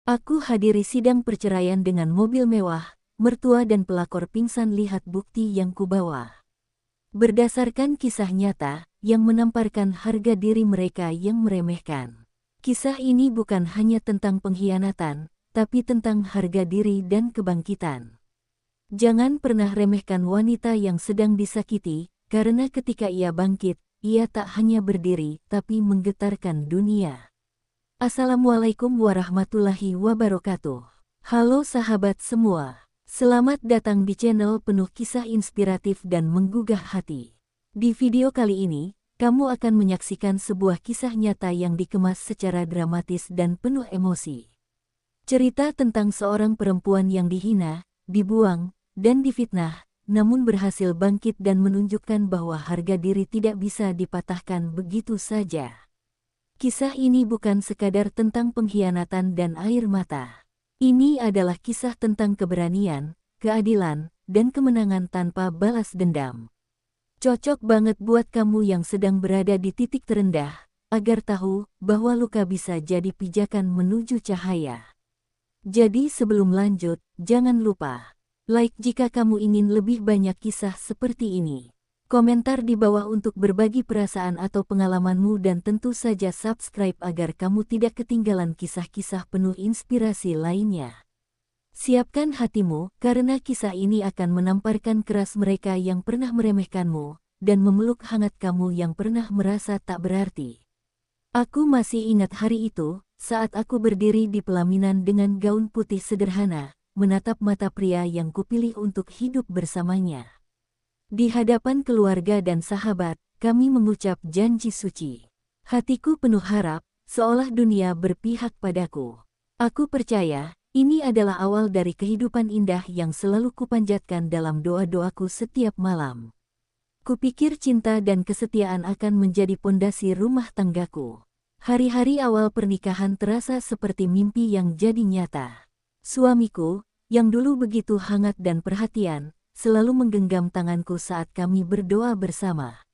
Aku hadiri sidang perceraian dengan mobil mewah, mertua dan pelakor pingsan lihat bukti yang kubawa. Berdasarkan kisah nyata, yang menamparkan harga diri mereka yang meremehkan. Kisah ini bukan hanya tentang pengkhianatan, tapi tentang harga diri dan kebangkitan. Jangan pernah remehkan wanita yang sedang disakiti, karena ketika ia bangkit, ia tak hanya berdiri, tapi menggetarkan dunia. Assalamualaikum warahmatullahi wabarakatuh. Halo sahabat semua. Selamat datang di channel penuh kisah inspiratif dan menggugah hati. Di video kali ini, kamu akan menyaksikan sebuah kisah nyata yang dikemas secara dramatis dan penuh emosi. Cerita tentang seorang perempuan yang dihina, dibuang, dan difitnah, namun berhasil bangkit dan menunjukkan bahwa harga diri tidak bisa dipatahkan begitu saja. Kisah ini bukan sekadar tentang pengkhianatan dan air mata. Ini adalah kisah tentang keberanian, keadilan, dan kemenangan tanpa balas dendam. Cocok banget buat kamu yang sedang berada di titik terendah, agar tahu bahwa luka bisa jadi pijakan menuju cahaya. Jadi sebelum lanjut, jangan lupa like jika kamu ingin lebih banyak kisah seperti ini. Komentar di bawah untuk berbagi perasaan atau pengalamanmu dan tentu saja subscribe agar kamu tidak ketinggalan kisah-kisah penuh inspirasi lainnya. Siapkan hatimu, karena kisah ini akan menamparkan keras mereka yang pernah meremehkanmu, dan memeluk hangat kamu yang pernah merasa tak berarti. Aku masih ingat hari itu, saat aku berdiri di pelaminan dengan gaun putih sederhana, menatap mata pria yang kupilih untuk hidup bersamanya. Di hadapan keluarga dan sahabat, kami mengucap janji suci. Hatiku penuh harap, seolah dunia berpihak padaku. Aku percaya, ini adalah awal dari kehidupan indah yang selalu kupanjatkan dalam doa-doaku setiap malam. Kupikir cinta dan kesetiaan akan menjadi pondasi rumah tanggaku. Hari-hari awal pernikahan terasa seperti mimpi yang jadi nyata. Suamiku, yang dulu begitu hangat dan perhatian, selalu menggenggam tanganku saat kami berdoa bersama.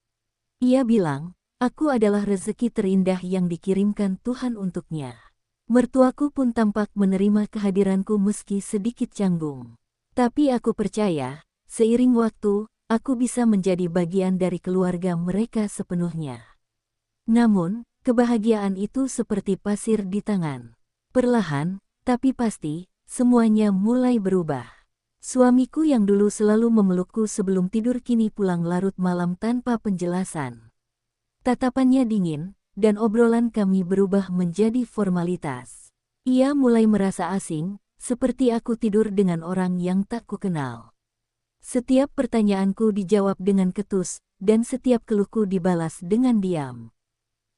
Ia bilang, aku adalah rezeki terindah yang dikirimkan Tuhan untuknya. Mertuaku pun tampak menerima kehadiranku meski sedikit canggung. Tapi aku percaya, seiring waktu, aku bisa menjadi bagian dari keluarga mereka sepenuhnya. Namun, kebahagiaan itu seperti pasir di tangan. Perlahan, tapi pasti, semuanya mulai berubah. Suamiku yang dulu selalu memelukku sebelum tidur kini pulang larut malam tanpa penjelasan. Tatapannya dingin, dan obrolan kami berubah menjadi formalitas. Ia mulai merasa asing, seperti aku tidur dengan orang yang tak kukenal. Setiap pertanyaanku dijawab dengan ketus, dan setiap keluhku dibalas dengan diam.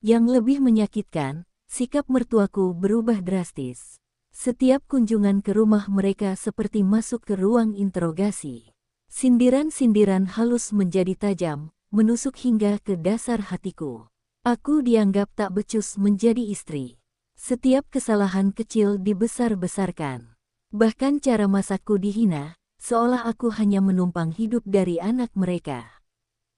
Yang lebih menyakitkan, sikap mertuaku berubah drastis. Setiap kunjungan ke rumah mereka seperti masuk ke ruang interogasi. Sindiran-sindiran halus menjadi tajam, menusuk hingga ke dasar hatiku. Aku dianggap tak becus menjadi istri. Setiap kesalahan kecil dibesar-besarkan. Bahkan cara masakku dihina, seolah aku hanya menumpang hidup dari anak mereka.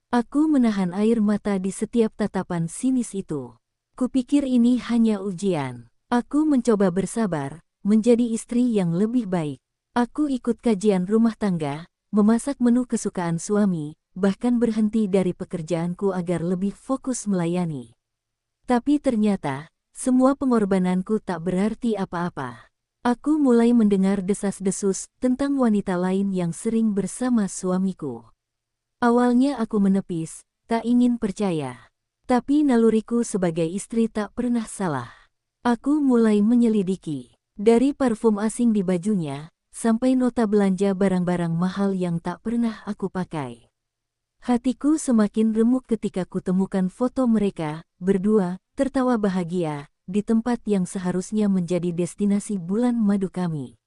Aku menahan air mata di setiap tatapan sinis itu. Kupikir ini hanya ujian. Aku mencoba bersabar, menjadi istri yang lebih baik. Aku ikut kajian rumah tangga, memasak menu kesukaan suami, bahkan berhenti dari pekerjaanku agar lebih fokus melayani. Tapi ternyata, semua pengorbananku tak berarti apa-apa. Aku mulai mendengar desas-desus tentang wanita lain yang sering bersama suamiku. Awalnya aku menepis, tak ingin percaya. Tapi naluriku sebagai istri tak pernah salah. Aku mulai menyelidiki. Dari parfum asing di bajunya, sampai nota belanja barang-barang mahal yang tak pernah aku pakai. Hatiku semakin remuk ketika kutemukan foto mereka, berdua, tertawa bahagia, di tempat yang seharusnya menjadi destinasi bulan madu kami.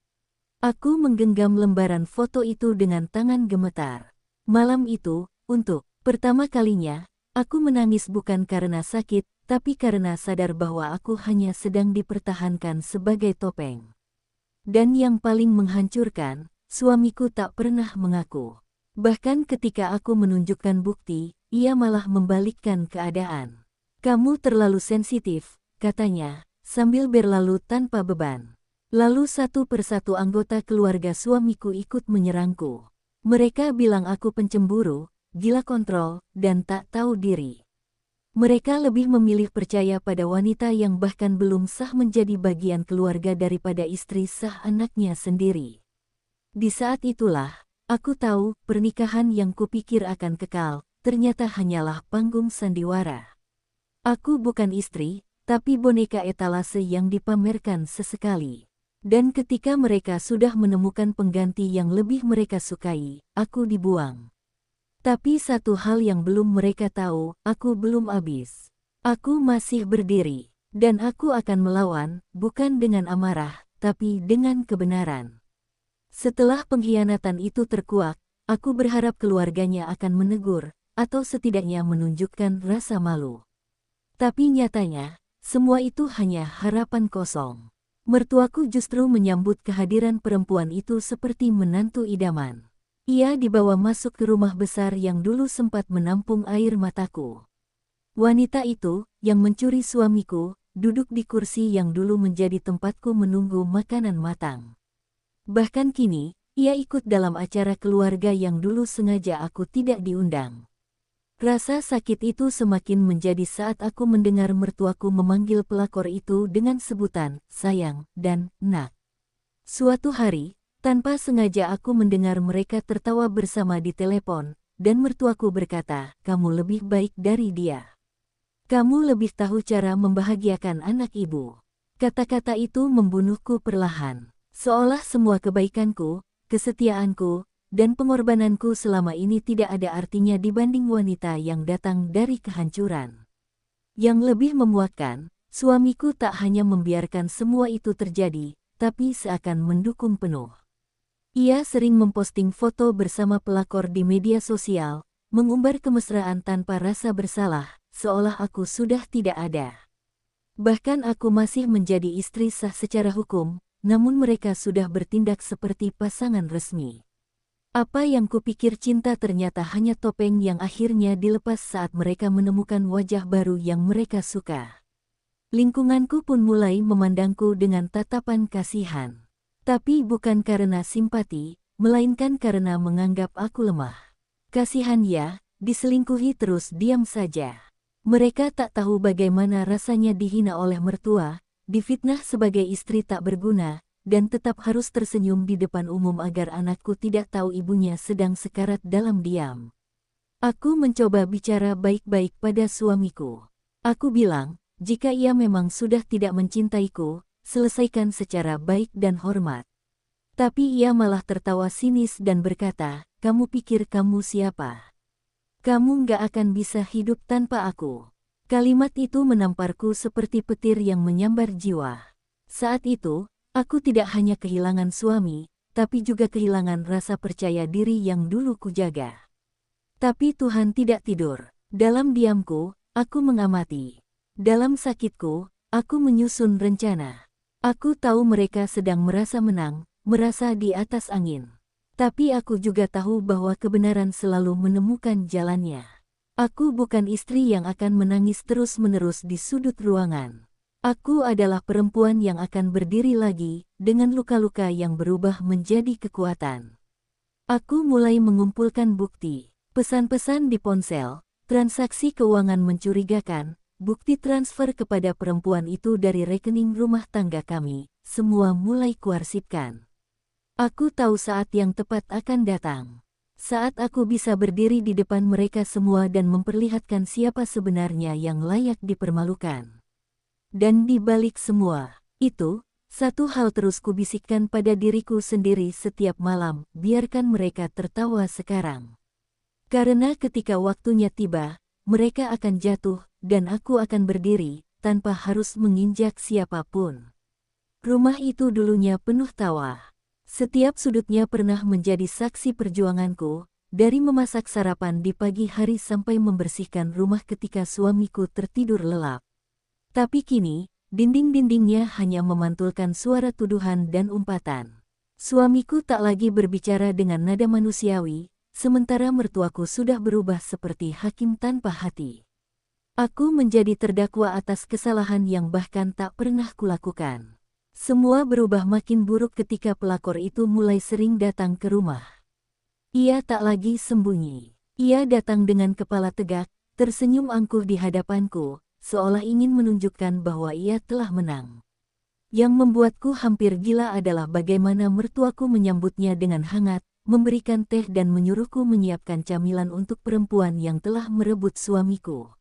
Aku menggenggam lembaran foto itu dengan tangan gemetar. Malam itu, untuk pertama kalinya, aku menangis bukan karena sakit, tapi karena sadar bahwa aku hanya sedang dipertahankan sebagai topeng. Dan yang paling menghancurkan, suamiku tak pernah mengaku. Bahkan ketika aku menunjukkan bukti, ia malah membalikkan keadaan. Kamu terlalu sensitif, katanya, sambil berlalu tanpa beban. Lalu satu persatu anggota keluarga suamiku ikut menyerangku. Mereka bilang aku pencemburu, gila kontrol, dan tak tahu diri. Mereka lebih memilih percaya pada wanita yang bahkan belum sah menjadi bagian keluarga daripada istri sah anaknya sendiri. Di saat itulah, aku tahu pernikahan yang kupikir akan kekal, ternyata hanyalah panggung sandiwara. Aku bukan istri, tapi boneka etalase yang dipamerkan sesekali. Dan ketika mereka sudah menemukan pengganti yang lebih mereka sukai, aku dibuang. Tapi satu hal yang belum mereka tahu, aku belum habis. Aku masih berdiri, dan aku akan melawan, bukan dengan amarah, tapi dengan kebenaran. Setelah pengkhianatan itu terkuak, aku berharap keluarganya akan menegur, atau setidaknya menunjukkan rasa malu. Tapi nyatanya, semua itu hanya harapan kosong. Mertuaku justru menyambut kehadiran perempuan itu seperti menantu idaman. Ia dibawa masuk ke rumah besar yang dulu sempat menampung air mataku. Wanita itu, yang mencuri suamiku, duduk di kursi yang dulu menjadi tempatku menunggu makanan matang. Bahkan kini, ia ikut dalam acara keluarga yang dulu sengaja aku tidak diundang. Rasa sakit itu semakin menjadi saat aku mendengar mertuaku memanggil pelakor itu dengan sebutan sayang dan nak. Suatu hari, tanpa sengaja aku mendengar mereka tertawa bersama di telepon, dan mertuaku berkata, "Kamu lebih baik dari dia. Kamu lebih tahu cara membahagiakan anak ibu." Kata-kata itu membunuhku perlahan. Seolah semua kebaikanku, kesetiaanku, dan pengorbananku selama ini tidak ada artinya dibanding wanita yang datang dari kehancuran. Yang lebih memuakkan, suamiku tak hanya membiarkan semua itu terjadi, tapi seakan mendukung penuh. Ia sering memposting foto bersama pelakor di media sosial, mengumbar kemesraan tanpa rasa bersalah, seolah aku sudah tidak ada. Bahkan aku masih menjadi istri sah secara hukum, namun mereka sudah bertindak seperti pasangan resmi. Apa yang kupikir cinta ternyata hanya topeng yang akhirnya dilepas saat mereka menemukan wajah baru yang mereka suka. Lingkunganku pun mulai memandangku dengan tatapan kasihan. Tapi bukan karena simpati, melainkan karena menganggap aku lemah. Kasihan ya, diselingkuhi terus diam saja. Mereka tak tahu bagaimana rasanya dihina oleh mertua, difitnah sebagai istri tak berguna, dan tetap harus tersenyum di depan umum agar anakku tidak tahu ibunya sedang sekarat dalam diam. Aku mencoba bicara baik-baik pada suamiku. Aku bilang, jika ia memang sudah tidak mencintaiku, selesaikan secara baik dan hormat. Tapi ia malah tertawa sinis dan berkata, "Kamu pikir kamu siapa? Kamu nggak akan bisa hidup tanpa aku." Kalimat itu menamparku seperti petir yang menyambar jiwa. Saat itu, aku tidak hanya kehilangan suami, tapi juga kehilangan rasa percaya diri yang dulu kujaga. Tapi Tuhan tidak tidur. Dalam diamku, aku mengamati. Dalam sakitku, aku menyusun rencana. Aku tahu mereka sedang merasa menang, merasa di atas angin. Tapi aku juga tahu bahwa kebenaran selalu menemukan jalannya. Aku bukan istri yang akan menangis terus-menerus di sudut ruangan. Aku adalah perempuan yang akan berdiri lagi, dengan luka-luka yang berubah menjadi kekuatan. Aku mulai mengumpulkan bukti, pesan-pesan di ponsel, transaksi keuangan mencurigakan, bukti transfer kepada perempuan itu dari rekening rumah tangga kami, semua mulai kuarsipkan. Aku tahu saat yang tepat akan datang. Saat aku bisa berdiri di depan mereka semua dan memperlihatkan siapa sebenarnya yang layak dipermalukan. Dan di balik semua itu, satu hal terus kubisikkan pada diriku sendiri setiap malam, biarkan mereka tertawa sekarang. Karena ketika waktunya tiba, mereka akan jatuh, dan aku akan berdiri, tanpa harus menginjak siapapun. Rumah itu dulunya penuh tawa. Setiap sudutnya pernah menjadi saksi perjuanganku, dari memasak sarapan di pagi hari sampai membersihkan rumah ketika suamiku tertidur lelap. Tapi kini, dinding-dindingnya hanya memantulkan suara tuduhan dan umpatan. Suamiku tak lagi berbicara dengan nada manusiawi, sementara mertuaku sudah berubah seperti hakim tanpa hati. Aku menjadi terdakwa atas kesalahan yang bahkan tak pernah kulakukan. Semua berubah makin buruk ketika pelakor itu mulai sering datang ke rumah. Ia tak lagi sembunyi. Ia datang dengan kepala tegak, tersenyum angkuh di hadapanku, seolah ingin menunjukkan bahwa ia telah menang. Yang membuatku hampir gila adalah bagaimana mertuaku menyambutnya dengan hangat, memberikan teh dan menyuruhku menyiapkan camilan untuk perempuan yang telah merebut suamiku.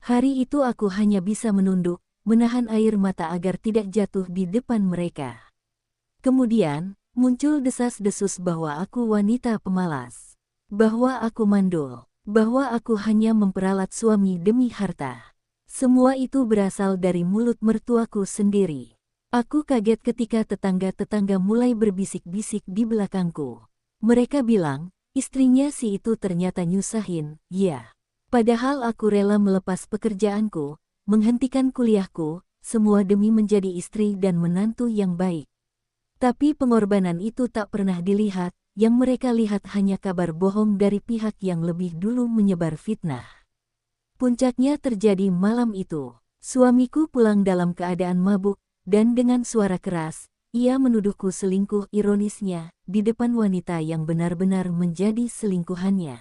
Hari itu aku hanya bisa menunduk, menahan air mata agar tidak jatuh di depan mereka. Kemudian, muncul desas-desus bahwa aku wanita pemalas, bahwa aku mandul, bahwa aku hanya memperalat suami demi harta. Semua itu berasal dari mulut mertuaku sendiri. Aku kaget ketika tetangga-tetangga mulai berbisik-bisik di belakangku. Mereka bilang, istrinya si itu ternyata nyusahin, ya. Padahal aku rela melepas pekerjaanku, menghentikan kuliahku, semua demi menjadi istri dan menantu yang baik. Tapi pengorbanan itu tak pernah dilihat, yang mereka lihat hanya kabar bohong dari pihak yang lebih dulu menyebar fitnah. Puncaknya terjadi malam itu. Suamiku pulang dalam keadaan mabuk, dan dengan suara keras, ia menuduhku selingkuh. Ironisnya, di depan wanita yang benar-benar menjadi selingkuhannya.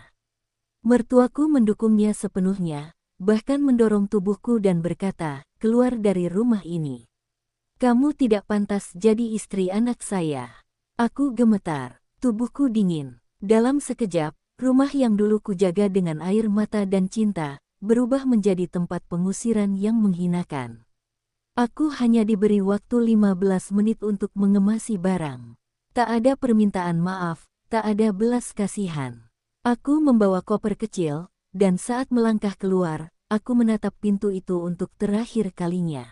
Mertuaku mendukungnya sepenuhnya, bahkan mendorong tubuhku dan berkata, "Keluar dari rumah ini. Kamu tidak pantas jadi istri anak saya." Aku gemetar, tubuhku dingin. Dalam sekejap, rumah yang dulu kujaga dengan air mata dan cinta, berubah menjadi tempat pengusiran yang menghinakan. Aku hanya diberi waktu 15 menit untuk mengemasi barang. Tak ada permintaan maaf, tak ada belas kasihan. Aku membawa koper kecil, dan saat melangkah keluar, aku menatap pintu itu untuk terakhir kalinya.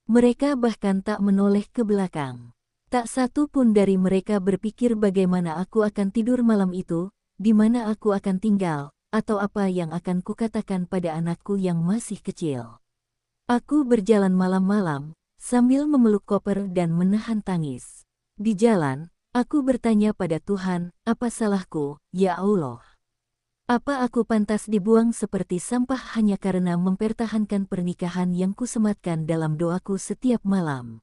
Mereka bahkan tak menoleh ke belakang. Tak satu pun dari mereka berpikir bagaimana aku akan tidur malam itu, di mana aku akan tinggal, atau apa yang akan kukatakan pada anakku yang masih kecil. Aku berjalan malam-malam, sambil memeluk koper dan menahan tangis. Di jalan, aku bertanya pada Tuhan, apa salahku, ya Allah? Apa aku pantas dibuang seperti sampah hanya karena mempertahankan pernikahan yang kusematkan dalam doaku setiap malam?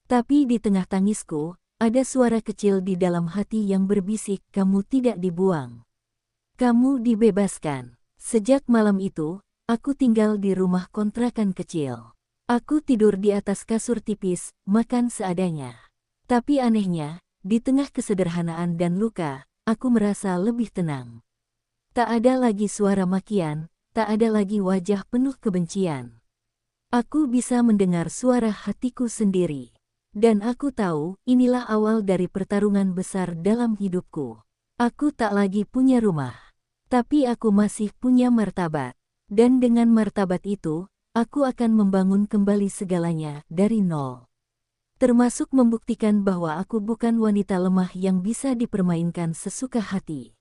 Tapi di tengah tangisku, ada suara kecil di dalam hati yang berbisik, kamu tidak dibuang. Kamu dibebaskan. Sejak malam itu, aku tinggal di rumah kontrakan kecil. Aku tidur di atas kasur tipis, makan seadanya. Tapi anehnya, di tengah kesederhanaan dan luka, aku merasa lebih tenang. Tak ada lagi suara makian, tak ada lagi wajah penuh kebencian. Aku bisa mendengar suara hatiku sendiri. Dan aku tahu, inilah awal dari pertarungan besar dalam hidupku. Aku tak lagi punya rumah. Tapi aku masih punya martabat. Dan dengan martabat itu, aku akan membangun kembali segalanya dari nol. Termasuk membuktikan bahwa aku bukan wanita lemah yang bisa dipermainkan sesuka hati.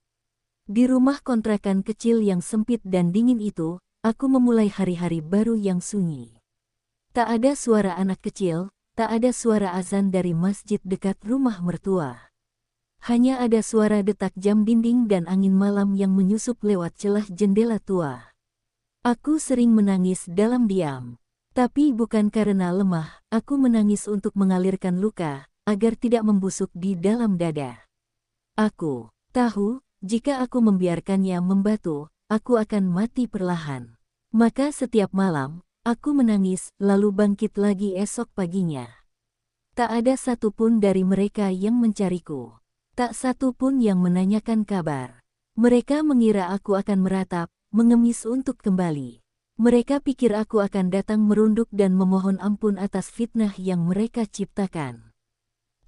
Di rumah kontrakan kecil yang sempit dan dingin itu, aku memulai hari-hari baru yang sunyi. Tak ada suara anak kecil, tak ada suara azan dari masjid dekat rumah mertua. Hanya ada suara detak jam dinding dan angin malam yang menyusup lewat celah jendela tua. Aku sering menangis dalam diam. Tapi bukan karena lemah, aku menangis untuk mengalirkan luka, agar tidak membusuk di dalam dada. Aku tahu, jika aku membiarkannya membatu, aku akan mati perlahan. Maka setiap malam, aku menangis, lalu bangkit lagi esok paginya. Tak ada satupun dari mereka yang mencariku. Tak satupun yang menanyakan kabar. Mereka mengira aku akan meratap, mengemis untuk kembali. Mereka pikir aku akan datang merunduk dan memohon ampun atas fitnah yang mereka ciptakan.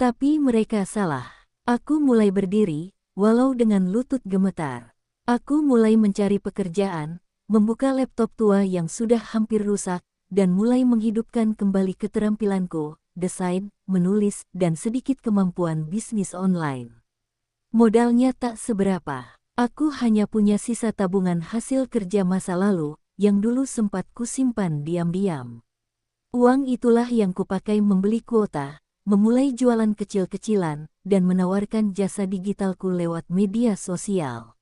Tapi mereka salah. Aku mulai berdiri, walau dengan lutut gemetar. Aku mulai mencari pekerjaan, membuka laptop tua yang sudah hampir rusak, dan mulai menghidupkan kembali keterampilanku, desain, menulis, dan sedikit kemampuan bisnis online. Modalnya tak seberapa. Aku hanya punya sisa tabungan hasil kerja masa lalu, yang dulu sempat kusimpan diam-diam. Uang itulah yang kupakai membeli kuota, memulai jualan kecil-kecilan, dan menawarkan jasa digitalku lewat media sosial.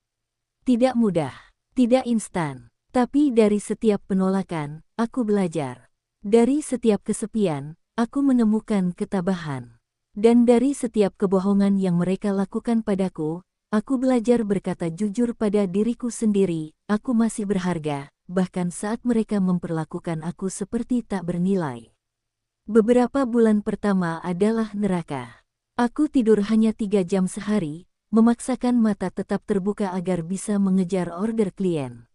Tidak mudah, tidak instan, tapi dari setiap penolakan, aku belajar. Dari setiap kesepian, aku menemukan ketabahan. Dan dari setiap kebohongan yang mereka lakukan padaku, aku belajar berkata jujur pada diriku sendiri, aku masih berharga, bahkan saat mereka memperlakukan aku seperti tak bernilai. Beberapa bulan pertama adalah neraka. Aku tidur hanya 3 jam sehari, memaksakan mata tetap terbuka agar bisa mengejar order klien.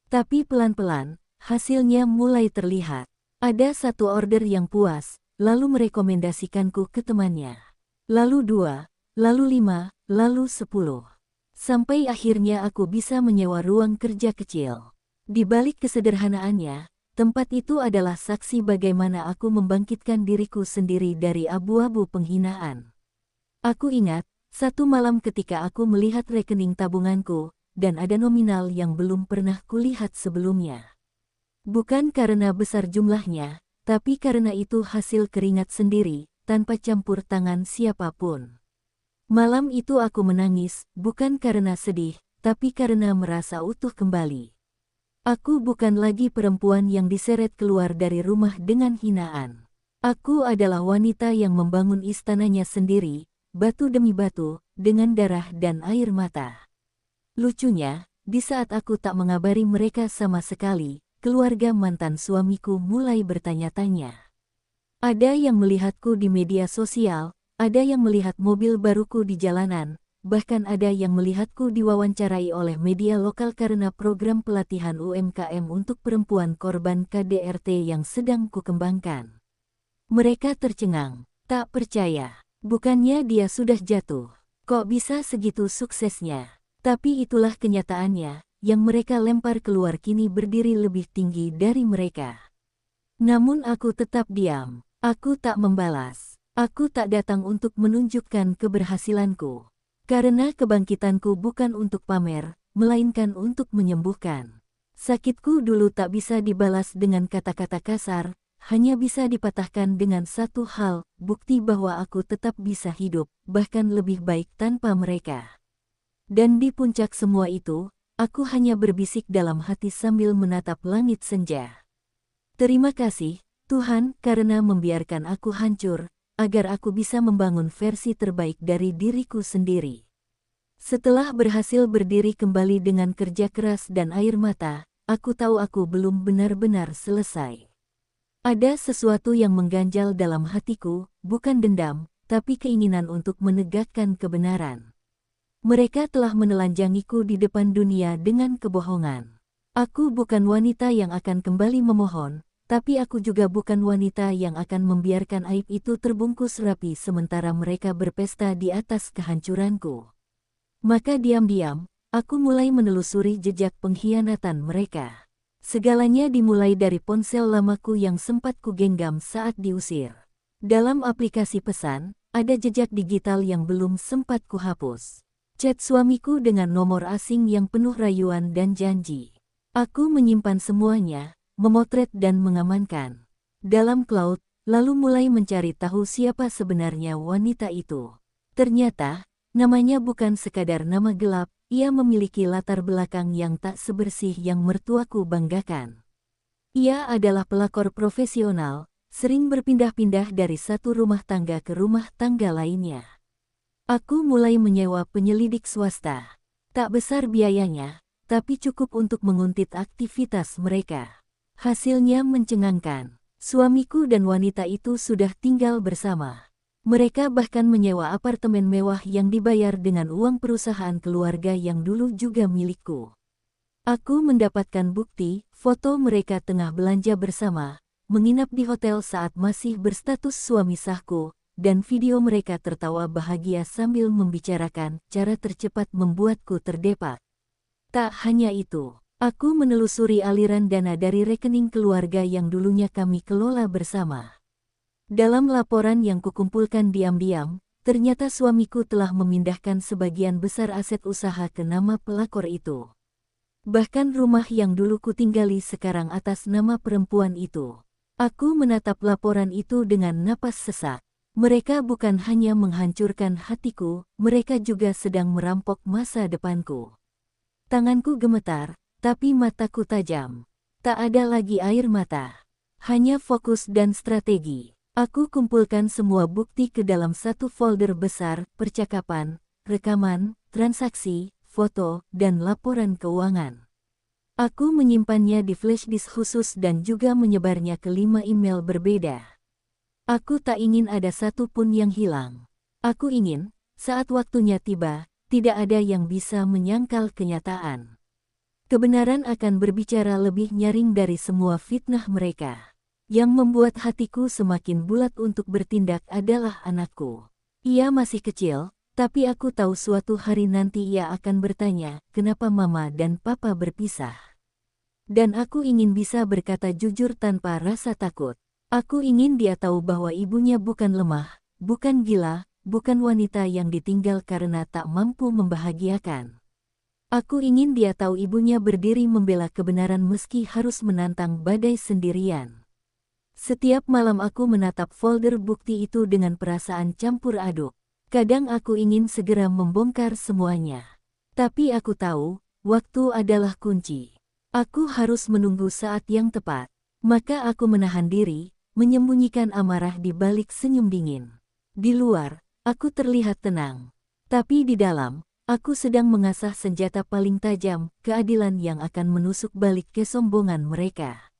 Tapi pelan-pelan, hasilnya mulai terlihat. Ada satu order yang puas, lalu merekomendasikanku ke temannya. Lalu 2, lalu 5, lalu 10. Sampai akhirnya aku bisa menyewa ruang kerja kecil. Di balik kesederhanaannya, tempat itu adalah saksi bagaimana aku membangkitkan diriku sendiri dari abu-abu penghinaan. Aku ingat, satu malam ketika aku melihat rekening tabunganku, dan ada nominal yang belum pernah kulihat sebelumnya. Bukan karena besar jumlahnya, tapi karena itu hasil keringat sendiri, tanpa campur tangan siapapun. Malam itu aku menangis, bukan karena sedih, tapi karena merasa utuh kembali. Aku bukan lagi perempuan yang diseret keluar dari rumah dengan hinaan. Aku adalah wanita yang membangun istananya sendiri, batu demi batu, dengan darah dan air mata. Lucunya, di saat aku tak mengabari mereka sama sekali, keluarga mantan suamiku mulai bertanya-tanya. Ada yang melihatku di media sosial, ada yang melihat mobil baruku di jalanan, bahkan ada yang melihatku diwawancarai oleh media lokal karena program pelatihan UMKM untuk perempuan korban KDRT yang sedang kukembangkan. Mereka tercengang, tak percaya. Bukannya dia sudah jatuh. Kok bisa segitu suksesnya? Tapi itulah kenyataannya, yang mereka lempar keluar kini berdiri lebih tinggi dari mereka. Namun aku tetap diam. Aku tak membalas. Aku tak datang untuk menunjukkan keberhasilanku. Karena kebangkitanku bukan untuk pamer, melainkan untuk menyembuhkan. Sakitku dulu tak bisa dibalas dengan kata-kata kasar, hanya bisa dipatahkan dengan satu hal, bukti bahwa aku tetap bisa hidup, bahkan lebih baik tanpa mereka. Dan di puncak semua itu, aku hanya berbisik dalam hati sambil menatap langit senja. Terima kasih, Tuhan, karena membiarkan aku hancur, agar aku bisa membangun versi terbaik dari diriku sendiri. Setelah berhasil berdiri kembali dengan kerja keras dan air mata, aku tahu aku belum benar-benar selesai. Ada sesuatu yang mengganjal dalam hatiku, bukan dendam, tapi keinginan untuk menegakkan kebenaran. Mereka telah menelanjangiku di depan dunia dengan kebohongan. Aku bukan wanita yang akan kembali memohon, tapi aku juga bukan wanita yang akan membiarkan aib itu terbungkus rapi sementara mereka berpesta di atas kehancuranku. Maka diam-diam, aku mulai menelusuri jejak pengkhianatan mereka. Segalanya dimulai dari ponsel lamaku yang sempat kugenggam saat diusir. Dalam aplikasi pesan, ada jejak digital yang belum sempat kuhapus. Chat suamiku dengan nomor asing yang penuh rayuan dan janji. Aku menyimpan semuanya, memotret dan mengamankan dalam cloud, lalu mulai mencari tahu siapa sebenarnya wanita itu. Ternyata, namanya bukan sekadar nama gelap, ia memiliki latar belakang yang tak sebersih yang mertuaku banggakan. Ia adalah pelakor profesional, sering berpindah-pindah dari satu rumah tangga ke rumah tangga lainnya. Aku mulai menyewa penyelidik swasta. Tak besar biayanya, tapi cukup untuk menguntit aktivitas mereka. Hasilnya mencengangkan. Suamiku dan wanita itu sudah tinggal bersama. Mereka bahkan menyewa apartemen mewah yang dibayar dengan uang perusahaan keluarga yang dulu juga milikku. Aku mendapatkan bukti, foto mereka tengah belanja bersama, menginap di hotel saat masih berstatus suami sahku, dan video mereka tertawa bahagia sambil membicarakan cara tercepat membuatku terdepak. Tak hanya itu, aku menelusuri aliran dana dari rekening keluarga yang dulunya kami kelola bersama. Dalam laporan yang kukumpulkan diam-diam, ternyata suamiku telah memindahkan sebagian besar aset usaha ke nama pelakor itu. Bahkan rumah yang dulu kutinggali sekarang atas nama perempuan itu. Aku menatap laporan itu dengan napas sesak. Mereka bukan hanya menghancurkan hatiku, mereka juga sedang merampok masa depanku. Tanganku gemetar, tapi mataku tajam. Tak ada lagi air mata. Hanya fokus dan strategi. Aku kumpulkan semua bukti ke dalam satu folder besar, percakapan, rekaman, transaksi, foto, dan laporan keuangan. Aku menyimpannya di flash disk khusus dan juga menyebarnya ke 5 email berbeda. Aku tak ingin ada satu pun yang hilang. Aku ingin, saat waktunya tiba, tidak ada yang bisa menyangkal kenyataan. Kebenaran akan berbicara lebih nyaring dari semua fitnah mereka. Yang membuat hatiku semakin bulat untuk bertindak adalah anakku. Ia masih kecil, tapi aku tahu suatu hari nanti ia akan bertanya, kenapa mama dan papa berpisah. Dan aku ingin bisa berkata jujur tanpa rasa takut. Aku ingin dia tahu bahwa ibunya bukan lemah, bukan gila, bukan wanita yang ditinggal karena tak mampu membahagiakan. Aku ingin dia tahu ibunya berdiri membela kebenaran meski harus menantang badai sendirian. Setiap malam aku menatap folder bukti itu dengan perasaan campur aduk. Kadang aku ingin segera membongkar semuanya. Tapi aku tahu, waktu adalah kunci. Aku harus menunggu saat yang tepat. Maka aku menahan diri, menyembunyikan amarah di balik senyum dingin. Di luar, aku terlihat tenang. Tapi di dalam, aku sedang mengasah senjata paling tajam, keadilan yang akan menusuk balik kesombongan mereka.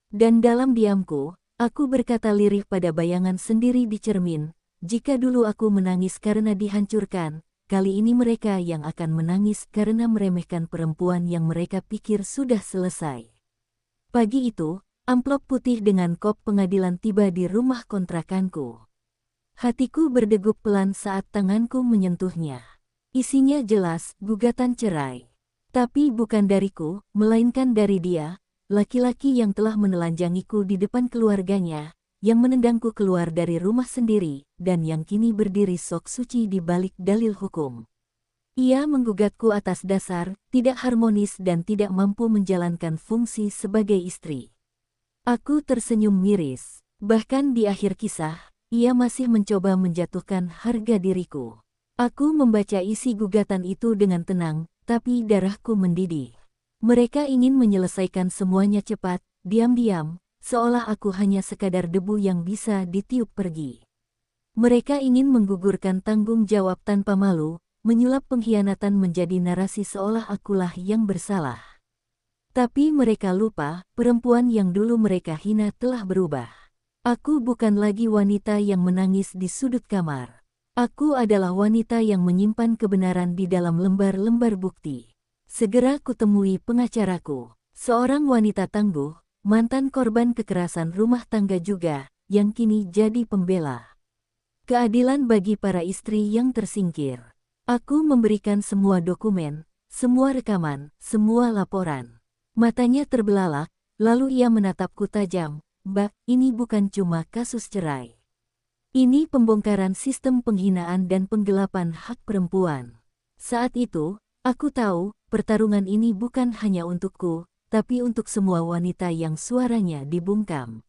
Dan dalam diamku, aku berkata lirih pada bayangan sendiri di cermin, jika dulu aku menangis karena dihancurkan, kali ini mereka yang akan menangis karena meremehkan perempuan yang mereka pikir sudah selesai. Pagi itu, amplop putih dengan kop pengadilan tiba di rumah kontrakanku. Hatiku berdegup pelan saat tanganku menyentuhnya. Isinya jelas, gugatan cerai. Tapi bukan dariku, melainkan dari dia, laki-laki yang telah menelanjangiku di depan keluarganya, yang menendangku keluar dari rumah sendiri, dan yang kini berdiri sok suci di balik dalil hukum. Ia menggugatku atas dasar, tidak harmonis dan tidak mampu menjalankan fungsi sebagai istri. Aku tersenyum miris. Bahkan di akhir kisah, ia masih mencoba menjatuhkan harga diriku. Aku membaca isi gugatan itu dengan tenang, tapi darahku mendidih. Mereka ingin menyelesaikan semuanya cepat, diam-diam, seolah aku hanya sekadar debu yang bisa ditiup pergi. Mereka ingin menggugurkan tanggung jawab tanpa malu, menyulap pengkhianatan menjadi narasi seolah akulah yang bersalah. Tapi mereka lupa, perempuan yang dulu mereka hina telah berubah. Aku bukan lagi wanita yang menangis di sudut kamar. Aku adalah wanita yang menyimpan kebenaran di dalam lembar-lembar bukti. Segera kutemui pengacaraku, seorang wanita tangguh, mantan korban kekerasan rumah tangga juga, yang kini jadi pembela keadilan bagi para istri yang tersingkir. Aku memberikan semua dokumen, semua rekaman, semua laporan. Matanya terbelalak, lalu ia menatapku tajam. Mbak, ini bukan cuma kasus cerai. Ini pembongkaran sistem penghinaan dan penggelapan hak perempuan. Saat itu, aku tahu, pertarungan ini bukan hanya untukku, tapi untuk semua wanita yang suaranya dibungkam.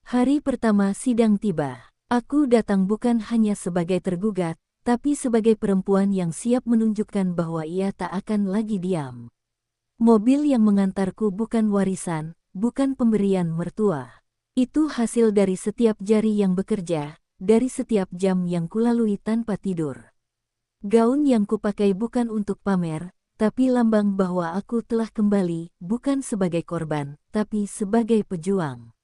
Hari pertama sidang tiba. Aku datang bukan hanya sebagai tergugat, tapi sebagai perempuan yang siap menunjukkan bahwa ia tak akan lagi diam. Mobil yang mengantarku bukan warisan, bukan pemberian mertua. Itu hasil dari setiap jari yang bekerja, dari setiap jam yang kulalui tanpa tidur. Gaun yang kupakai bukan untuk pamer, tapi lambang bahwa aku telah kembali, bukan sebagai korban, tapi sebagai pejuang.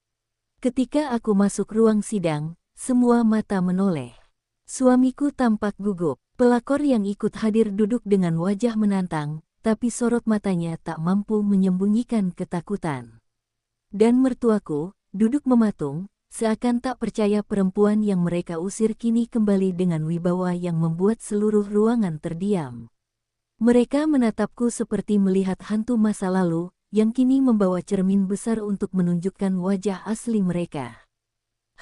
Ketika aku masuk ruang sidang, semua mata menoleh. Suamiku tampak gugup. Pelakor yang ikut hadir duduk dengan wajah menantang, tapi sorot matanya tak mampu menyembunyikan ketakutan. Dan mertuaku, duduk mematung, seakan tak percaya perempuan yang mereka usir kini kembali dengan wibawa yang membuat seluruh ruangan terdiam. Mereka menatapku seperti melihat hantu masa lalu, yang kini membawa cermin besar untuk menunjukkan wajah asli mereka.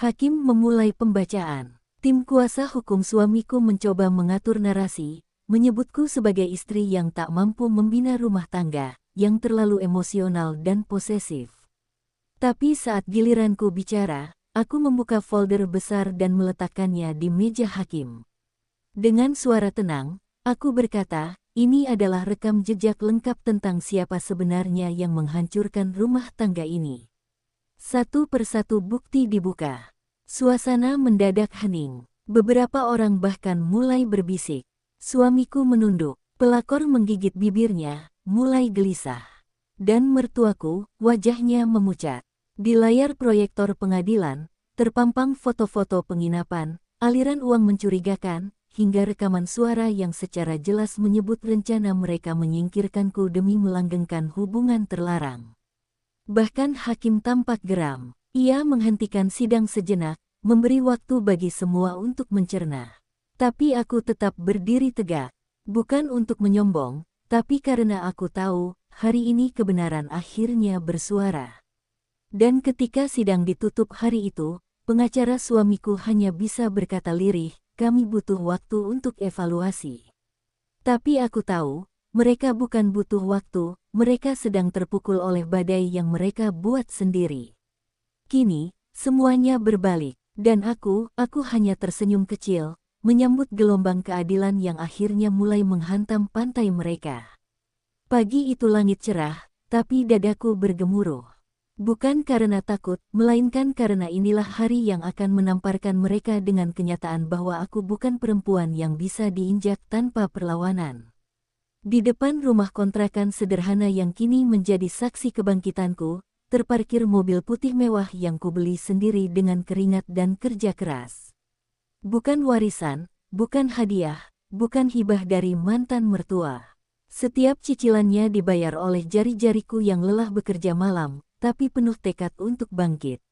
Hakim memulai pembacaan. Tim kuasa hukum suamiku mencoba mengatur narasi, menyebutku sebagai istri yang tak mampu membina rumah tangga, yang terlalu emosional dan posesif. Tapi saat giliranku bicara, aku membuka folder besar dan meletakkannya di meja hakim. Dengan suara tenang, aku berkata, ini adalah rekam jejak lengkap tentang siapa sebenarnya yang menghancurkan rumah tangga ini. Satu persatu bukti dibuka. Suasana mendadak hening. Beberapa orang bahkan mulai berbisik. Suamiku menunduk. Pelakor menggigit bibirnya, mulai gelisah. Dan mertuaku, wajahnya memucat. Di layar proyektor pengadilan, terpampang foto-foto penginapan, aliran uang mencurigakan, hingga rekaman suara yang secara jelas menyebut rencana mereka menyingkirkanku demi melanggengkan hubungan terlarang. Bahkan hakim tampak geram. Ia menghentikan sidang sejenak, memberi waktu bagi semua untuk mencerna. Tapi aku tetap berdiri tegak, bukan untuk menyombong, tapi karena aku tahu, hari ini kebenaran akhirnya bersuara. Dan ketika sidang ditutup hari itu, pengacara suamiku hanya bisa berkata lirih, kami butuh waktu untuk evaluasi. Tapi aku tahu, mereka bukan butuh waktu, mereka sedang terpukul oleh badai yang mereka buat sendiri. Kini, semuanya berbalik, dan aku hanya tersenyum kecil, menyambut gelombang keadilan yang akhirnya mulai menghantam pantai mereka. Pagi itu langit cerah, tapi dadaku bergemuruh. Bukan karena takut, melainkan karena inilah hari yang akan menamparkan mereka dengan kenyataan bahwa aku bukan perempuan yang bisa diinjak tanpa perlawanan. Di depan rumah kontrakan sederhana yang kini menjadi saksi kebangkitanku, terparkir mobil putih mewah yang kubeli sendiri dengan keringat dan kerja keras. Bukan warisan, bukan hadiah, bukan hibah dari mantan mertua. Setiap cicilannya dibayar oleh jari-jariku yang lelah bekerja malam, tapi penuh tekad untuk bangkit.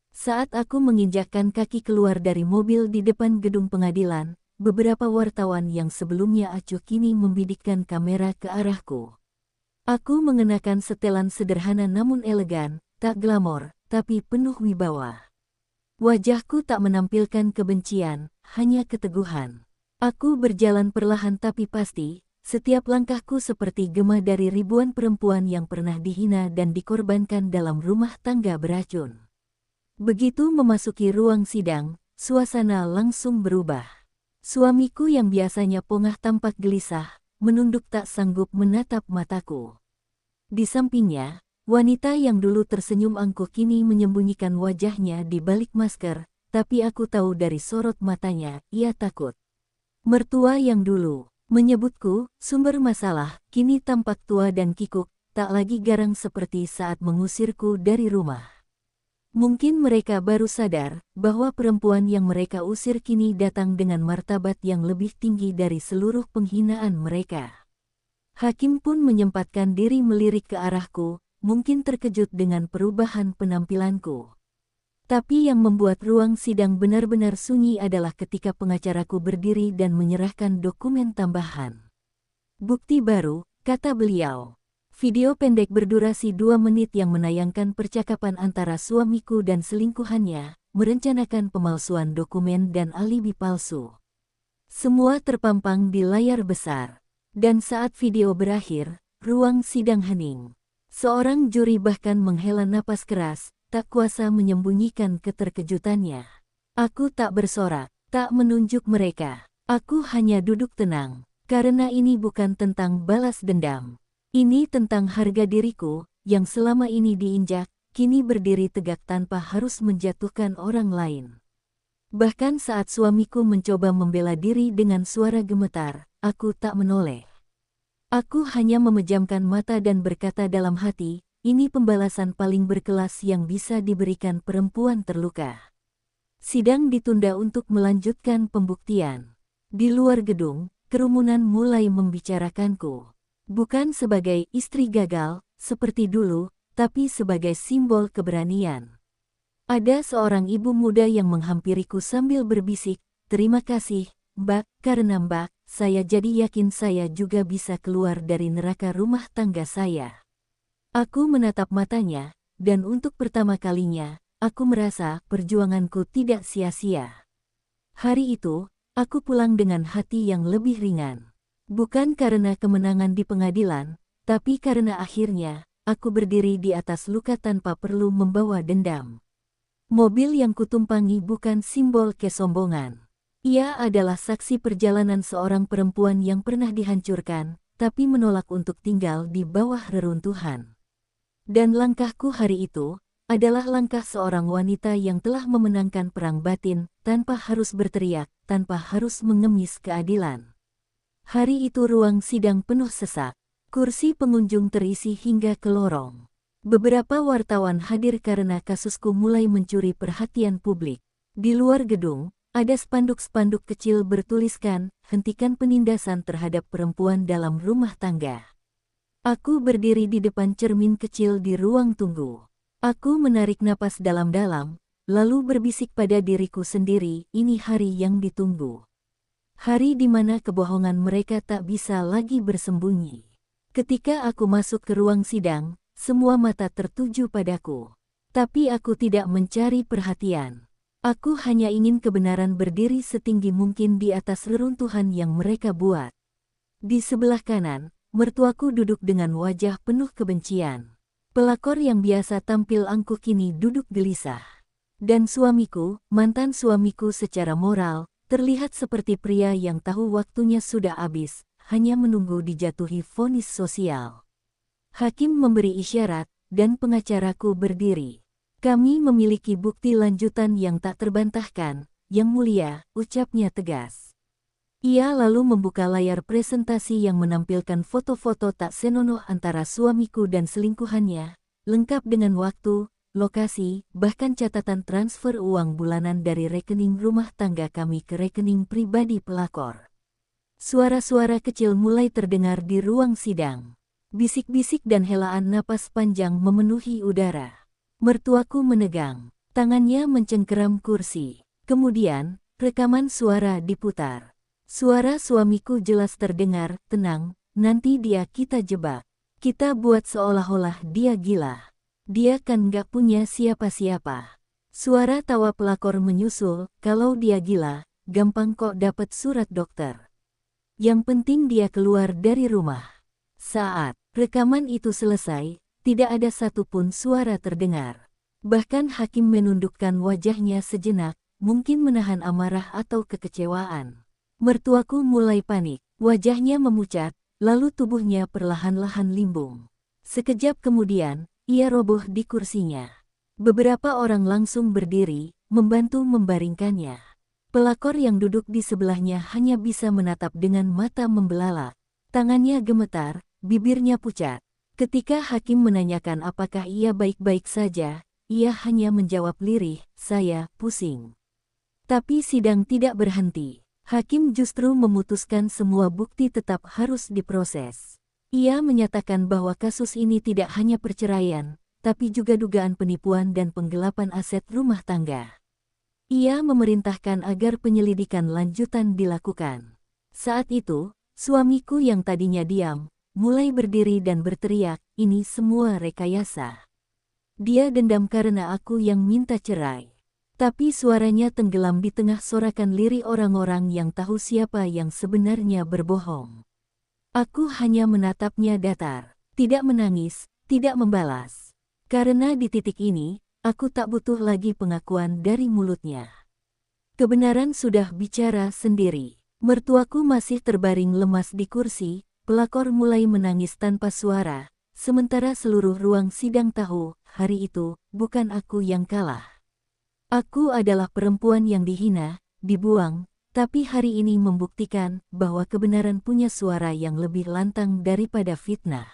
Saat aku menginjakkan kaki keluar dari mobil di depan gedung pengadilan, beberapa wartawan yang sebelumnya acuh kini membidikkan kamera ke arahku. Aku mengenakan setelan sederhana namun elegan, tak glamor, tapi penuh wibawa. Wajahku tak menampilkan kebencian, hanya keteguhan. Aku berjalan perlahan tapi pasti, setiap langkahku seperti gema dari ribuan perempuan yang pernah dihina dan dikorbankan dalam rumah tangga beracun. Begitu memasuki ruang sidang, suasana langsung berubah. Suamiku yang biasanya pongah tampak gelisah, menunduk tak sanggup menatap mataku. Di sampingnya, wanita yang dulu tersenyum angkuh kini menyembunyikan wajahnya di balik masker, tapi aku tahu dari sorot matanya, ia takut. Mertua yang dulu menyebutku sumber masalah, kini tampak tua dan kikuk, tak lagi garang seperti saat mengusirku dari rumah. Mungkin mereka baru sadar bahwa perempuan yang mereka usir kini datang dengan martabat yang lebih tinggi dari seluruh penghinaan mereka. Hakim pun menyempatkan diri melirik ke arahku, mungkin terkejut dengan perubahan penampilanku. Tapi yang membuat ruang sidang benar-benar sunyi adalah ketika pengacaraku berdiri dan menyerahkan dokumen tambahan. Bukti baru, kata beliau. Video pendek berdurasi 2 menit yang menayangkan percakapan antara suamiku dan selingkuhannya, merencanakan pemalsuan dokumen dan alibi palsu. Semua terpampang di layar besar. Dan saat video berakhir, ruang sidang hening. Seorang juri bahkan menghela napas keras, tak kuasa menyembunyikan keterkejutannya. Aku tak bersorak, tak menunjuk mereka. Aku hanya duduk tenang, karena ini bukan tentang balas dendam. Ini tentang harga diriku, yang selama ini diinjak, kini berdiri tegak tanpa harus menjatuhkan orang lain. Bahkan saat suamiku mencoba membela diri dengan suara gemetar, aku tak menoleh. Aku hanya memejamkan mata dan berkata dalam hati, ini pembalasan paling berkelas yang bisa diberikan perempuan terluka. Sidang ditunda untuk melanjutkan pembuktian. Di luar gedung, kerumunan mulai membicarakanku. Bukan sebagai istri gagal, seperti dulu, tapi sebagai simbol keberanian. Ada seorang ibu muda yang menghampiriku sambil berbisik, terima kasih, Mbak, karena Mbak, saya jadi yakin saya juga bisa keluar dari neraka rumah tangga saya. Aku menatap matanya, dan untuk pertama kalinya, aku merasa perjuanganku tidak sia-sia. Hari itu, aku pulang dengan hati yang lebih ringan. Bukan karena kemenangan di pengadilan, tapi karena akhirnya, aku berdiri di atas luka tanpa perlu membawa dendam. Mobil yang kutumpangi bukan simbol kesombongan. Ia adalah saksi perjalanan seorang perempuan yang pernah dihancurkan, tapi menolak untuk tinggal di bawah reruntuhan. Dan langkahku hari itu, adalah langkah seorang wanita yang telah memenangkan perang batin, tanpa harus berteriak, tanpa harus mengemis keadilan. Hari itu ruang sidang penuh sesak. Kursi pengunjung terisi hingga ke lorong. Beberapa wartawan hadir karena kasusku mulai mencuri perhatian publik. Di luar gedung, ada spanduk-spanduk kecil bertuliskan, "Hentikan penindasan terhadap perempuan dalam rumah tangga." Aku berdiri di depan cermin kecil di ruang tunggu. Aku menarik napas dalam-dalam, lalu berbisik pada diriku sendiri, ini hari yang ditunggu. Hari di mana kebohongan mereka tak bisa lagi bersembunyi. Ketika aku masuk ke ruang sidang, semua mata tertuju padaku. Tapi aku tidak mencari perhatian. Aku hanya ingin kebenaran berdiri setinggi mungkin di atas reruntuhan yang mereka buat. Di sebelah kanan, mertuaku duduk dengan wajah penuh kebencian. Pelakor yang biasa tampil angkuh kini duduk gelisah. Dan suamiku, mantan suamiku secara moral, terlihat seperti pria yang tahu waktunya sudah habis, hanya menunggu dijatuhi vonis sosial. Hakim memberi isyarat, dan pengacaraku berdiri. Kami memiliki bukti lanjutan yang tak terbantahkan, Yang Mulia, ucapnya tegas. Ia lalu membuka layar presentasi yang menampilkan foto-foto tak senonoh antara suamiku dan selingkuhannya, lengkap dengan waktu, lokasi, bahkan catatan transfer uang bulanan dari rekening rumah tangga kami ke rekening pribadi pelakor. Suara-suara kecil mulai terdengar di ruang sidang. Bisik-bisik dan helaan napas panjang memenuhi udara. Mertuaku menegang. Tangannya mencengkeram kursi. Kemudian, rekaman suara diputar. Suara suamiku jelas terdengar, "Tenang, nanti dia kita jebak. Kita buat seolah-olah dia gila. Dia kan gak punya siapa-siapa." Suara tawa pelakor menyusul, "Kalau dia gila, gampang kok dapat surat dokter. Yang penting dia keluar dari rumah." Saat rekaman itu selesai, tidak ada satupun suara terdengar. Bahkan hakim menundukkan wajahnya sejenak, mungkin menahan amarah atau kekecewaan. Mertuaku mulai panik, wajahnya memucat, lalu tubuhnya perlahan-lahan limbung. Sekejap kemudian, ia roboh di kursinya. Beberapa orang langsung berdiri, membantu membaringkannya. Pelakor yang duduk di sebelahnya hanya bisa menatap dengan mata membelalak. Tangannya gemetar, bibirnya pucat. Ketika hakim menanyakan apakah ia baik-baik saja, ia hanya menjawab lirih, "Saya pusing." Tapi sidang tidak berhenti. Hakim justru memutuskan semua bukti tetap harus diproses. Ia menyatakan bahwa kasus ini tidak hanya perceraian, tapi juga dugaan penipuan dan penggelapan aset rumah tangga. Ia memerintahkan agar penyelidikan lanjutan dilakukan. Saat itu, suamiku yang tadinya diam, mulai berdiri dan berteriak, "Ini semua rekayasa." Dia dendam karena aku yang minta cerai. Tapi suaranya tenggelam di tengah sorakan lirih orang-orang yang tahu siapa yang sebenarnya berbohong. Aku hanya menatapnya datar, tidak menangis, tidak membalas. Karena di titik ini, aku tak butuh lagi pengakuan dari mulutnya. Kebenaran sudah bicara sendiri. Mertuaku masih terbaring lemas di kursi, pelakor mulai menangis tanpa suara, sementara seluruh ruang sidang tahu, hari itu, bukan aku yang kalah. Aku adalah perempuan yang dihina, dibuang, tapi hari ini membuktikan bahwa kebenaran punya suara yang lebih lantang daripada fitnah.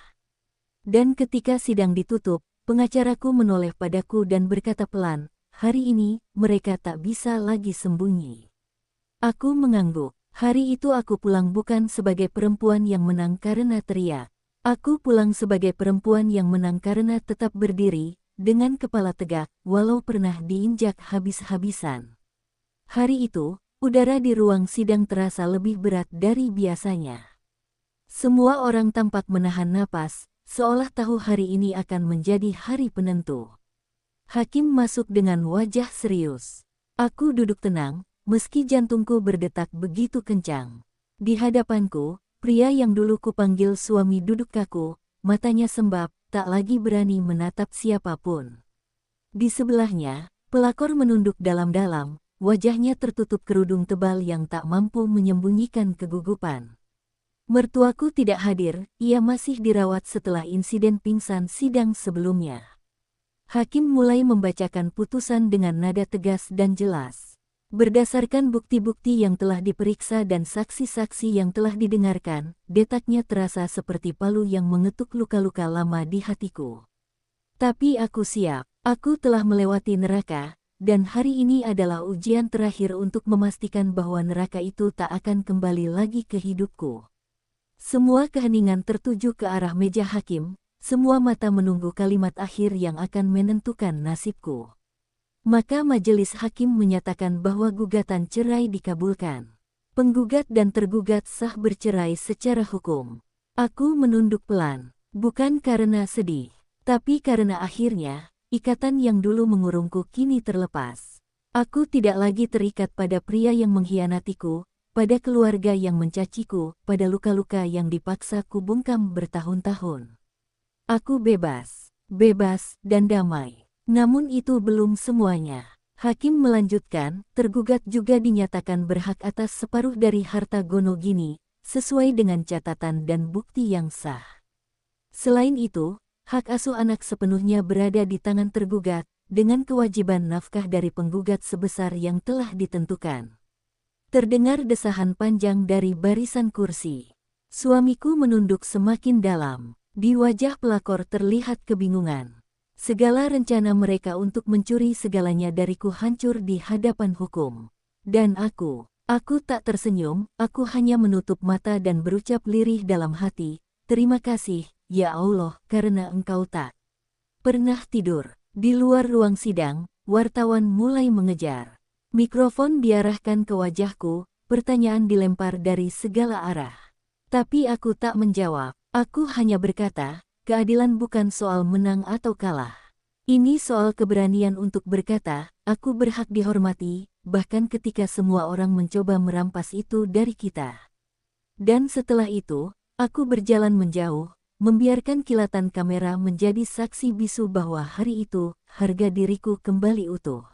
Dan ketika sidang ditutup, pengacaraku menoleh padaku dan berkata pelan, "Hari ini, mereka tak bisa lagi sembunyi." Aku mengangguk. Hari itu aku pulang bukan sebagai perempuan yang menang karena teriak. Aku pulang sebagai perempuan yang menang karena tetap berdiri, dengan kepala tegak, walau pernah diinjak habis-habisan. Hari itu, udara di ruang sidang terasa lebih berat dari biasanya. Semua orang tampak menahan napas, seolah tahu hari ini akan menjadi hari penentu. Hakim masuk dengan wajah serius. Aku duduk tenang, meski jantungku berdetak begitu kencang. Di hadapanku, pria yang dulu kupanggil suami duduk kaku, matanya sembab, tak lagi berani menatap siapapun. Di sebelahnya, pelakor menunduk dalam-dalam, wajahnya tertutup kerudung tebal yang tak mampu menyembunyikan kegugupan. Mertuaku tidak hadir, ia masih dirawat setelah insiden pingsan sidang sebelumnya. Hakim mulai membacakan putusan dengan nada tegas dan jelas. Berdasarkan bukti-bukti yang telah diperiksa dan saksi-saksi yang telah didengarkan, detaknya terasa seperti palu yang mengetuk luka-luka lama di hatiku. Tapi aku siap, aku telah melewati neraka, dan hari ini adalah ujian terakhir untuk memastikan bahwa neraka itu tak akan kembali lagi ke hidupku. Semua keheningan tertuju ke arah meja hakim. Semua mata menunggu kalimat akhir yang akan menentukan nasibku. Maka majelis hakim menyatakan bahwa gugatan cerai dikabulkan. Penggugat dan tergugat sah bercerai secara hukum. Aku menunduk pelan, bukan karena sedih, tapi karena akhirnya, ikatan yang dulu mengurungku kini terlepas. Aku tidak lagi terikat pada pria yang mengkhianatiku, pada keluarga yang mencaciku, pada luka-luka yang dipaksa kubungkam bertahun-tahun. Aku bebas, dan damai. Namun itu belum semuanya. Hakim melanjutkan, tergugat juga dinyatakan berhak atas separuh dari harta Gonogini, sesuai dengan catatan dan bukti yang sah. Selain itu, hak asuh anak sepenuhnya berada di tangan tergugat, dengan kewajiban nafkah dari penggugat sebesar yang telah ditentukan. Terdengar desahan panjang dari barisan kursi. Suamiku menunduk semakin dalam. Di wajah pelakor terlihat kebingungan. Segala rencana mereka untuk mencuri segalanya dariku hancur di hadapan hukum. Dan aku tak tersenyum, aku hanya menutup mata dan berucap lirih dalam hati, terima kasih, ya Allah, karena Engkau tak pernah tidur. Di luar ruang sidang, wartawan mulai mengejar. Mikrofon diarahkan ke wajahku, pertanyaan dilempar dari segala arah. Tapi aku tak menjawab. Aku hanya berkata, keadilan bukan soal menang atau kalah. Ini soal keberanian untuk berkata, aku berhak dihormati, bahkan ketika semua orang mencoba merampas itu dari kita. Dan setelah itu, aku berjalan menjauh, membiarkan kilatan kamera menjadi saksi bisu bahwa hari itu, harga diriku kembali utuh.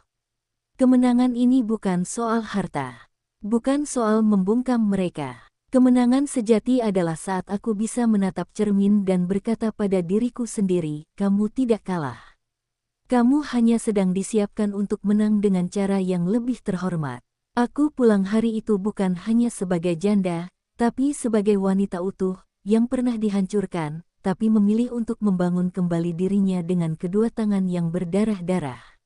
Kemenangan ini bukan soal harta. Bukan soal membungkam mereka. Kemenangan sejati adalah saat aku bisa menatap cermin dan berkata pada diriku sendiri, kamu tidak kalah. Kamu hanya sedang disiapkan untuk menang dengan cara yang lebih terhormat. Aku pulang hari itu bukan hanya sebagai janda, tapi sebagai wanita utuh, yang pernah dihancurkan, tapi memilih untuk membangun kembali dirinya dengan kedua tangan yang berdarah-darah.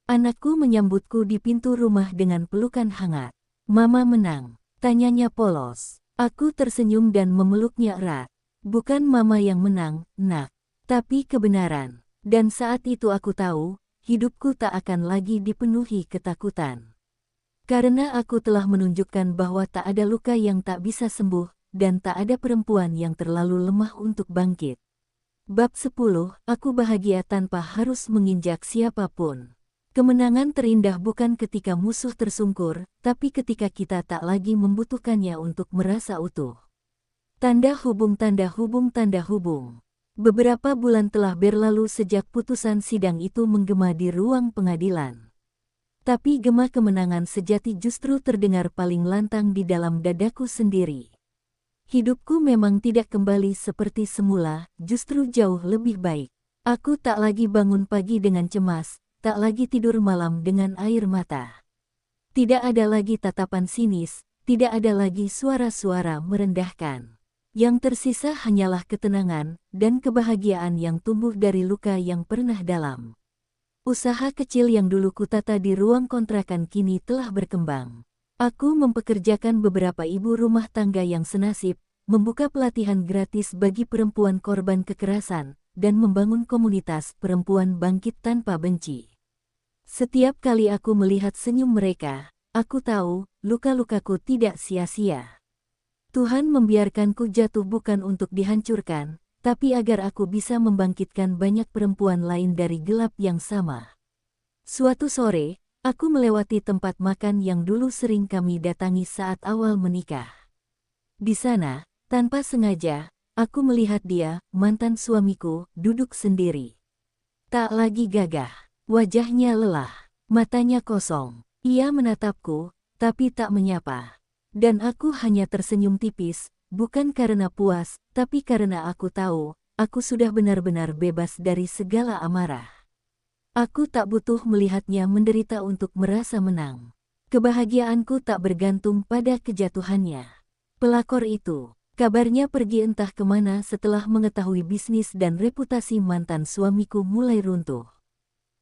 Anakku menyambutku di pintu rumah dengan pelukan hangat. Mama menang. Tanyanya polos. Aku tersenyum dan memeluknya erat. Bukan mama yang menang, nak, tapi kebenaran. Dan saat itu aku tahu, hidupku tak akan lagi dipenuhi ketakutan. Karena aku telah menunjukkan bahwa tak ada luka yang tak bisa sembuh, dan tak ada perempuan yang terlalu lemah untuk bangkit. Bab 10, aku bahagia tanpa harus menginjak siapapun. Kemenangan terindah bukan ketika musuh tersungkur, tapi ketika kita tak lagi membutuhkannya untuk merasa utuh. Tanda hubung. Beberapa bulan telah berlalu sejak putusan sidang itu menggema di ruang pengadilan. Tapi gema kemenangan sejati justru terdengar paling lantang di dalam dadaku sendiri. Hidupku memang tidak kembali seperti semula, justru jauh lebih baik. Aku tak lagi bangun pagi dengan cemas. Tak lagi tidur malam dengan air mata. Tidak ada lagi tatapan sinis, tidak ada lagi suara-suara merendahkan. Yang tersisa hanyalah ketenangan dan kebahagiaan yang tumbuh dari luka yang pernah dalam. Usaha kecil yang dulu kutata di ruang kontrakan kini telah berkembang. Aku mempekerjakan beberapa ibu rumah tangga yang senasib, membuka pelatihan gratis bagi perempuan korban kekerasan, dan membangun komunitas perempuan bangkit tanpa benci. Setiap kali aku melihat senyum mereka, aku tahu, luka-lukaku tidak sia-sia. Tuhan membiarkanku jatuh bukan untuk dihancurkan, tapi agar aku bisa membangkitkan banyak perempuan lain dari gelap yang sama. Suatu sore, aku melewati tempat makan yang dulu sering kami datangi saat awal menikah. Di sana, tanpa sengaja, aku melihat dia, mantan suamiku, duduk sendiri. Tak lagi gagah. Wajahnya lelah, matanya kosong. Ia menatapku, tapi tak menyapa. Dan aku hanya tersenyum tipis, bukan karena puas, tapi karena aku tahu, aku sudah benar-benar bebas dari segala amarah. Aku tak butuh melihatnya menderita untuk merasa menang. Kebahagiaanku tak bergantung pada kejatuhannya. Pelakor itu, kabarnya pergi entah kemana setelah mengetahui bisnis dan reputasi mantan suamiku mulai runtuh.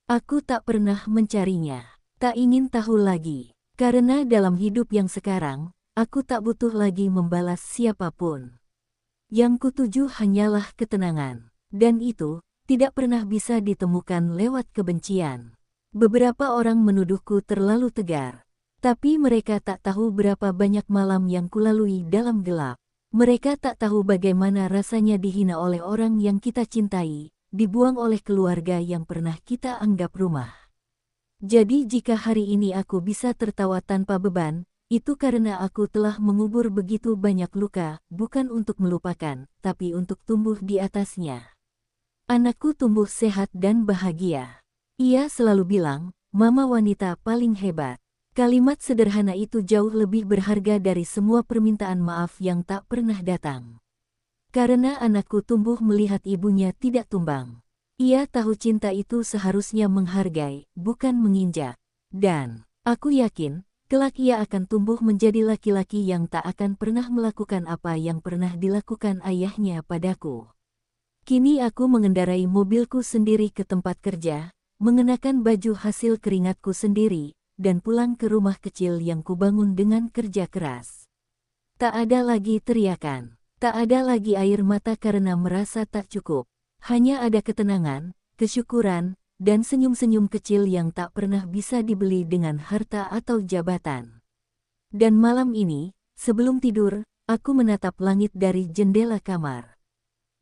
Aku tak pernah mencarinya, tak ingin tahu lagi. Karena dalam hidup yang sekarang, aku tak butuh lagi membalas siapapun. Yang kutuju hanyalah ketenangan. Dan itu, tidak pernah bisa ditemukan lewat kebencian. Beberapa orang menuduhku terlalu tegar. Tapi mereka tak tahu berapa banyak malam yang kulalui dalam gelap. Mereka tak tahu bagaimana rasanya dihina oleh orang yang kita cintai, dibuang oleh keluarga yang pernah kita anggap rumah. Jadi jika hari ini aku bisa tertawa tanpa beban, itu karena aku telah mengubur begitu banyak luka, bukan untuk melupakan, tapi untuk tumbuh di atasnya. Anakku tumbuh sehat dan bahagia. Ia selalu bilang, "Mama wanita paling hebat." Kalimat sederhana itu jauh lebih berharga dari semua permintaan maaf yang tak pernah datang. Karena anakku tumbuh melihat ibunya tidak tumbang. Ia tahu cinta itu seharusnya menghargai, bukan menginjak. Dan, aku yakin, kelak ia akan tumbuh menjadi laki-laki yang tak akan pernah melakukan apa yang pernah dilakukan ayahnya padaku. Kini aku mengendarai mobilku sendiri ke tempat kerja, mengenakan baju hasil keringatku sendiri, dan pulang ke rumah kecil yang kubangun dengan kerja keras. Tak ada lagi teriakan, tak ada lagi air mata karena merasa tak cukup. Hanya ada ketenangan, kesyukuran, dan senyum-senyum kecil yang tak pernah bisa dibeli dengan harta atau jabatan. Dan malam ini, sebelum tidur, aku menatap langit dari jendela kamar.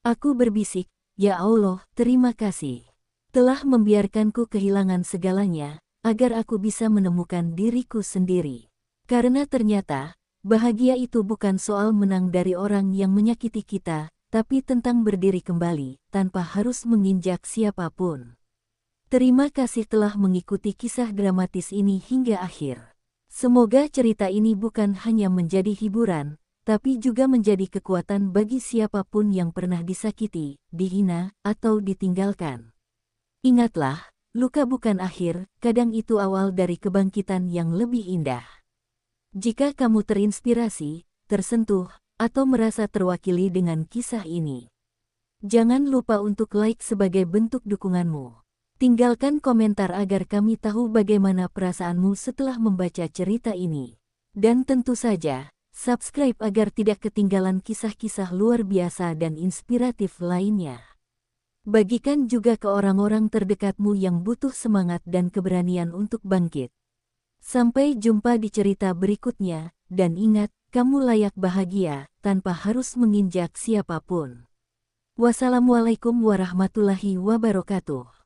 Aku berbisik, "Ya Allah, terima kasih. Telah membiarkanku kehilangan segalanya, agar aku bisa menemukan diriku sendiri." Karena ternyata, bahagia itu bukan soal menang dari orang yang menyakiti kita, tapi tentang berdiri kembali, tanpa harus menginjak siapapun. Terima kasih telah mengikuti kisah dramatis ini hingga akhir. Semoga cerita ini bukan hanya menjadi hiburan, tapi juga menjadi kekuatan bagi siapapun yang pernah disakiti, dihina, atau ditinggalkan. Ingatlah, luka bukan akhir, kadang itu awal dari kebangkitan yang lebih indah. Jika kamu terinspirasi, tersentuh, atau merasa terwakili dengan kisah ini, jangan lupa untuk like sebagai bentuk dukunganmu. Tinggalkan komentar agar kami tahu bagaimana perasaanmu setelah membaca cerita ini. Dan tentu saja, subscribe agar tidak ketinggalan kisah-kisah luar biasa dan inspiratif lainnya. Bagikan juga ke orang-orang terdekatmu yang butuh semangat dan keberanian untuk bangkit. Sampai jumpa di cerita berikutnya, dan ingat, kamu layak bahagia, tanpa harus menginjak siapapun. Wassalamualaikum warahmatullahi wabarakatuh.